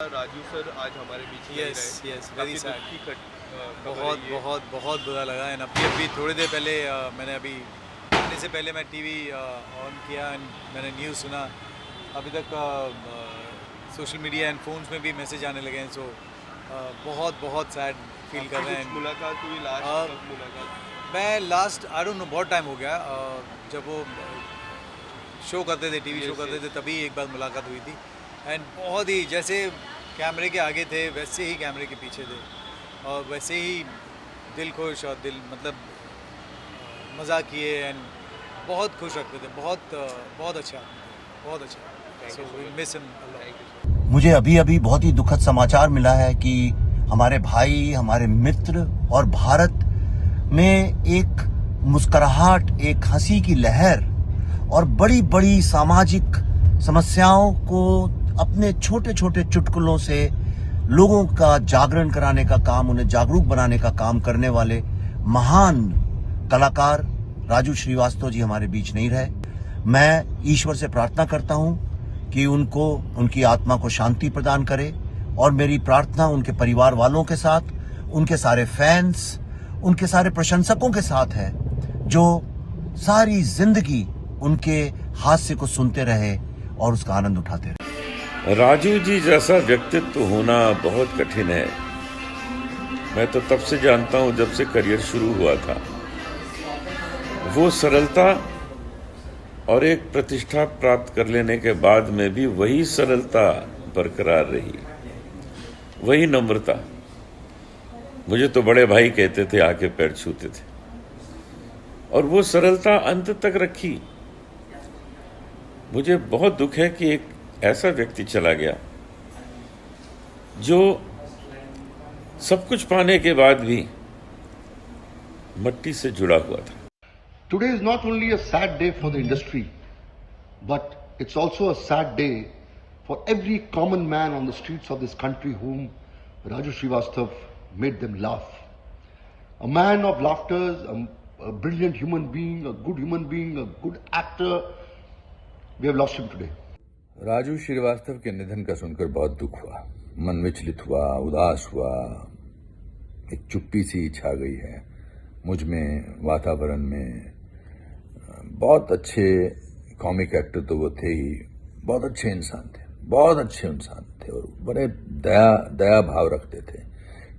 Raju sir आज हमारे बीच नहीं यस रहे। यस काफी वेरी दुख सैड। की खबर है बहुत ये। बहुत बहुत बुरा लगा। एंड अभी थोड़ी देर पहले मैंने अभी आने से पहले मैं टीवी ऑन किया एंड मैंने न्यूज़ सुना। अभी तक सोशल मीडिया एंड फोन्स में भी मैसेज आने लगे हैं। सो बहुत बहुत सैड फील कर रहे कुछ हैं। मुलाकात हुई लास्ट कब मुलाकात? मैं लास्ट आई डोंट नो बहुत टाइम हो गया। जब वो शो करते थे, टीवी शो Yes, करते yes. थे, तभी एक बार मुलाकात हुई थी। एंड बहुत ही जैसे कैमरे के आगे थे वैसे ही कैमरे के पीछे थे, और वैसे ही दिल खुश और दिल मतलब मज़ा किए एंड बहुत खुश रखते थे। बहुत बहुत अच्छा, बहुत अच्छा। So we miss him a lot. मुझे अभी अभी बहुत ही दुखद समाचार मिला है कि हमारे भाई, हमारे मित्र और भारत में एक मुस्कुराहट, एक हंसी की लहर और बड़ी बड़ी सामाजिक समस्याओं को अपने छोटे छोटे चुटकुलों से लोगों का जागरण कराने का काम, उन्हें जागरूक बनाने का काम करने वाले महान कलाकार राजू श्रीवास्तव जी हमारे बीच नहीं रहे। मैं ईश्वर से प्रार्थना करता हूं कि उनको, उनकी आत्मा को शांति प्रदान करे, और मेरी प्रार्थना उनके परिवार वालों के साथ, उनके सारे फैंस, उनके सारे प्रशंसकों के साथ है जो सारी जिंदगी उनके हास्य को सुनते रहे और उसका आनंद उठाते रहे। राजू जी जैसा व्यक्तित्व होना बहुत कठिन है। मैं तो तब से जानता हूं जब से करियर शुरू हुआ था। वो सरलता और एक प्रतिष्ठा प्राप्त कर लेने के बाद में भी वही सरलता बरकरार रही, वही नम्रता। मुझे तो बड़े भाई कहते थे, आके पैर छूते थे, और वो सरलता अंत तक रखी। मुझे बहुत दुख है कि एक ऐसा व्यक्ति चला गया जो सब कुछ पाने के बाद भी मट्टी से जुड़ा हुआ था। Today is not only a sad day for the industry, but it's also a sad day for every common man on the streets of this country whom Raju Srivastav made them laugh. A man of laughters, a brilliant human being, a good human being, a good actor. We have lost him today. Raju Srivastava के निधन का सुनकर बहुत दुख हुआ, मन विचलित हुआ, उदास हुआ, एक चुप्पी सी छा गई है मुझ में, वातावरण में। बहुत अच्छे कॉमिक एक्टर तो वो थे ही, बहुत अच्छे इंसान थे, बहुत अच्छे इंसान थे, और बड़े दया भाव रखते थे।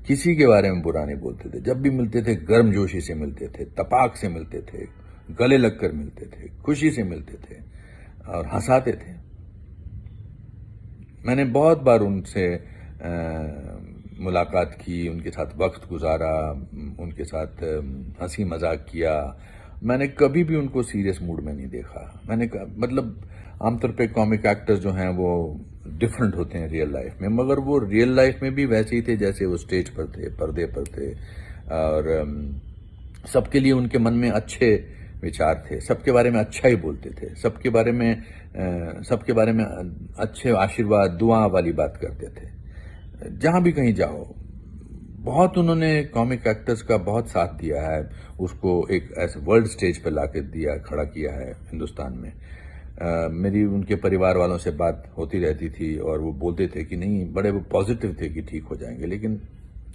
किसी के बारे में बुरा नहीं बोलते थे। जब भी मिलते थे गर्मजोशी से मिलते थे, तपाक से मिलते थे, गले लगकर मिलते थे, खुशी से मिलते थे और हंसाते थे। मैंने बहुत बार उनसे मुलाकात की, उनके साथ वक्त गुजारा, उनके साथ हंसी मजाक किया। मैंने कभी भी उनको सीरियस मूड में नहीं देखा। मतलब आमतौर पे कॉमिक एक्टर्स जो हैं वो डिफरेंट होते हैं रियल लाइफ में, मगर वो रियल लाइफ में भी वैसे ही थे जैसे वो स्टेज पर थे, पर्दे पर थे। और सबके लिए उनके मन में अच्छे विचार थे, सबके बारे में अच्छा ही बोलते थे, सबके बारे में अच्छे आशीर्वाद, दुआ वाली बात करते थे। जहां भी कहीं जाओ, बहुत उन्होंने कॉमिक एक्टर्स का बहुत साथ दिया है, उसको एक ऐसे वर्ल्ड स्टेज पर लाके खड़ा किया है हिंदुस्तान में। मेरी उनके परिवार वालों से बात होती रहती थी और वो बोलते थे कि नहीं, बड़े वो पॉजिटिव थे कि ठीक हो जाएंगे। लेकिन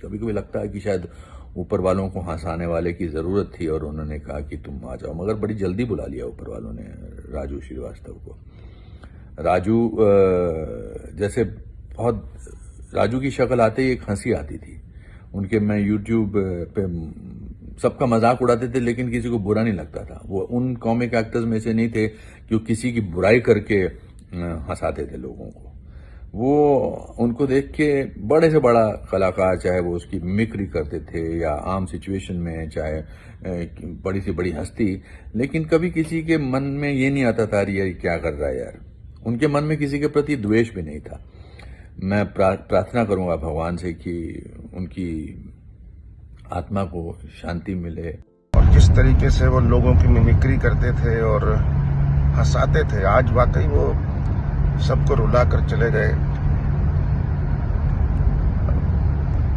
कभी कभी लगता है कि शायद ऊपर वालों को हंसाने वाले की ज़रूरत थी और उन्होंने कहा कि तुम आ जाओ, मगर बड़ी जल्दी बुला लिया ऊपर वालों ने राजू श्रीवास्तव को। राजू जैसे बहुत, राजू की शक्ल आते ही एक हंसी आती थी उनके। मैं यूट्यूब पे सबका मजाक उड़ाते थे लेकिन किसी को बुरा नहीं लगता था। वो उन कॉमिक एक्टर्स में से नहीं थे कि वो किसी की बुराई करके हंसाते थे लोगों को। वो उनको देख के बड़े से बड़ा कलाकार, चाहे वो उसकी मिमिक्री करते थे या आम सिचुएशन में, चाहे बड़ी से बड़ी हस्ती, लेकिन कभी किसी के मन में ये नहीं आता था ये क्या कर रहा है यार। उनके मन में किसी के प्रति द्वेष भी नहीं था। मैं प्रार्थना करूंगा भगवान से कि उनकी आत्मा को शांति मिले। और जिस तरीके से वो लोगों की मिमिक्री करते थे और हंसाते थे, आज वाकई वो सबको रुला कर चले गए।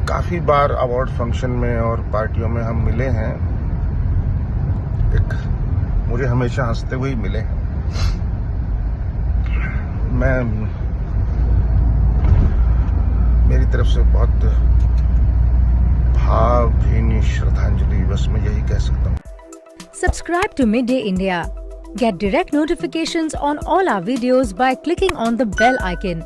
काफी बार अवार्ड फंक्शन में और पार्टियों में हम मिले हैं, मुझे हमेशा हंसते हुए ही मिले हैं। मैं से बहुत भावभीनी श्रद्धांजलि, बस मैं यही कह सकता हूँ। Subscribe to Midday India. Get direct notifications on all our videos by clicking on the bell icon.